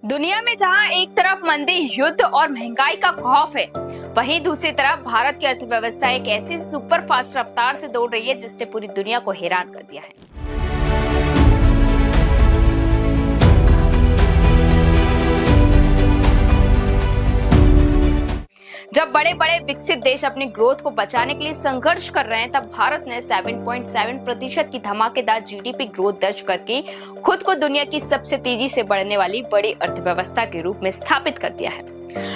दुनिया में जहां एक तरफ मंदी, युद्ध और महंगाई का खौफ है, वहीं दूसरी तरफ भारत की अर्थव्यवस्था एक ऐसी सुपर फास्ट रफ्तार से दौड़ रही है जिसने पूरी दुनिया को हैरान कर दिया है। जब बड़े बड़े विकसित देश अपनी ग्रोथ को बचाने के लिए संघर्ष कर रहे हैं, तब भारत ने 7.7% की धमाकेदार जीडीपी ग्रोथ दर्ज करके खुद को दुनिया की सबसे तेजी से बढ़ने वाली बड़ी अर्थव्यवस्था के रूप में स्थापित कर दिया है।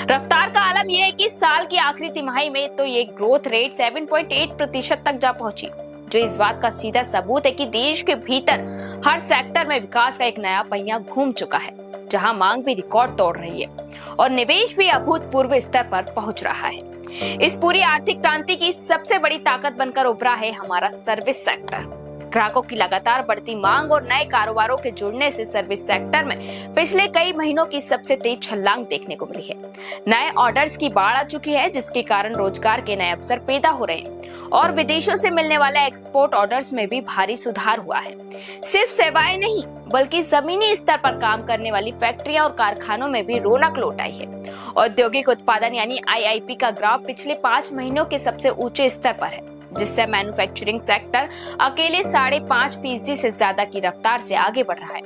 रफ्तार का आलम यह है कि साल की आखिरी तिमाही में तो ये ग्रोथ रेट 7.8% तक जा पहुंची, जो इस बात का सीधा सबूत है कि देश के भीतर हर सेक्टर में विकास का एक नया पहिया घूम चुका है, जहां मांग भी रिकॉर्ड तोड़ रही है और निवेश भी अभूतपूर्व स्तर पर पहुंच रहा है। इस पूरी आर्थिक क्रांति की सबसे बड़ी ताकत बनकर उभरा है हमारा सर्विस सेक्टर। ग्राहकों की लगातार बढ़ती मांग और नए कारोबारों के जुड़ने से सर्विस सेक्टर में पिछले कई महीनों की सबसे तेज छलांग देखने को मिली है। नए ऑर्डर्स की बाढ़ आ चुकी है, जिसके कारण रोजगार के नए अवसर पैदा हो रहे हैं और विदेशों से मिलने वाले एक्सपोर्ट ऑर्डर्स में भी भारी सुधार हुआ है। सिर्फ सेवाएं नहीं, बल्कि जमीनी स्तर पर काम करने वाली फैक्ट्रियां और कारखानों में भी रौनक लौट आई है। औद्योगिक उत्पादन यानी आईआईपी का ग्राफ पिछले 5 महीनों के सबसे ऊंचे स्तर पर है, जिससे मैन्युफैक्चरिंग सेक्टर अकेले 5.5% से ज्यादा की रफ्तार से आगे बढ़ रहा है।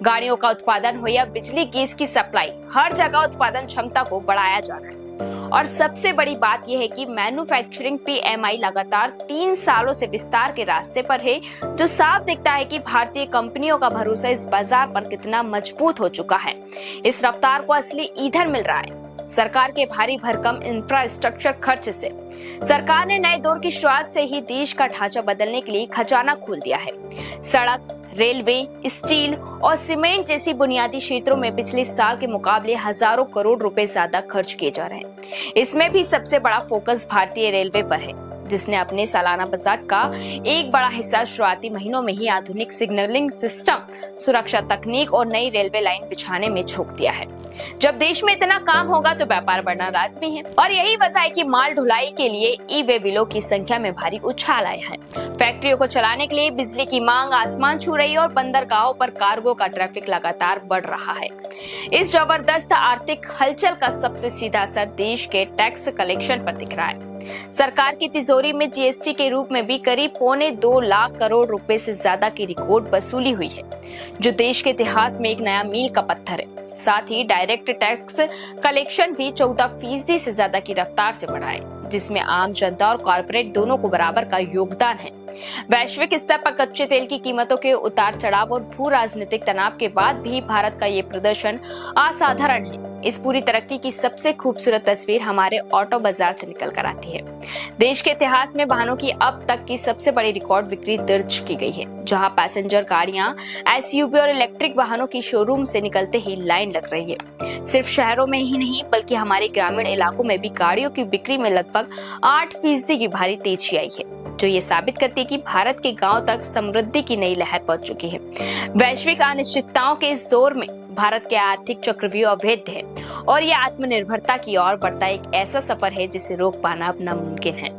गाड़ियों का उत्पादन हो या बिजली गैस की सप्लाई, हर जगह उत्पादन क्षमता को बढ़ाया जा रहा है। और सबसे बड़ी बात यह है कि मैन्युफैक्चरिंग पीएमआई लगातार 3 सालों से विस्तार के रास्ते पर है, जो साफ दिखता है कि भारतीय कंपनियों का भरोसा इस बाजार पर कितना मजबूत हो चुका है। इस रफ्तार को असली ईंधन मिल रहा है सरकार के भारी भरकम इंफ्रास्ट्रक्चर खर्च से। सरकार ने नए दौर की शुरुआत से ही देश का ढांचा बदलने के लिए खजाना खोल दिया है। सड़क, रेलवे, स्टील और सीमेंट जैसी बुनियादी क्षेत्रों में पिछले साल के मुकाबले हजारों करोड़ रुपए ज्यादा खर्च किए जा रहे हैं। इसमें भी सबसे बड़ा फोकस भारतीय रेलवे पर है, जिसने अपने सालाना बजट का एक बड़ा हिस्सा शुरुआती महीनों में ही आधुनिक सिग्नलिंग सिस्टम, सुरक्षा तकनीक और नई रेलवे लाइन बिछाने में झोंक दिया है। जब देश में इतना काम होगा तो व्यापार बढ़ना लाजमी है, और यही वजह है कि माल ढुलाई के लिए ई-वे बिलों की संख्या में भारी उछाल आया है। फैक्ट्रियों को चलाने के लिए बिजली की मांग आसमान छू रही है और बंदरगाहों पर कार्गो का ट्रैफिक लगातार बढ़ रहा है। इस जबरदस्त आर्थिक हलचल का सबसे सीधा असर देश के टैक्स कलेक्शन पर दिख रहा है। सरकार की तिजोरी में जीएसटी के रूप में भी करीब 2.25 लाख करोड़ रुपए से ज्यादा की रिकॉर्ड वसूली हुई है, जो देश के इतिहास में एक नया मील का पत्थर है। साथ ही डायरेक्ट टैक्स कलेक्शन भी 14% से ज्यादा की रफ्तार से बढ़ा है, जिसमें आम जनता और कॉर्पोरेट दोनों को बराबर का योगदान है। वैश्विक स्तर पर कच्चे तेल की कीमतों के उतार चढ़ाव और भू राजनीतिक तनाव के बाद भी भारत का ये प्रदर्शन असाधारण है। इस पूरी तरक्की की सबसे खूबसूरत तस्वीर हमारे ऑटो बाजार से निकल कर आती है। देश के इतिहास में वाहनों की अब तक की सबसे बड़ी रिकॉर्ड बिक्री दर्ज की गई है, जहां पैसेंजर गाड़ियां, एसयूवी और इलेक्ट्रिक वाहनों की शोरूम से निकलते ही लाइन लग रही है। सिर्फ शहरों में ही नहीं, बल्कि हमारे ग्रामीण इलाकों में भी गाड़ियों की बिक्री में लगभग 8% की भारी तेजी आई है, जो ये साबित करती है कि भारत के गांव तक समृद्धि की नई लहर पहुंच चुकी है। वैश्विक अनिश्चितताओं के इस दौर में भारत के आर्थिक चक्रव्यूह अभेद्य है और ये आत्मनिर्भरता की ओर बढ़ता एक ऐसा सफर है जिसे रोक पाना अब नामुमकिन है।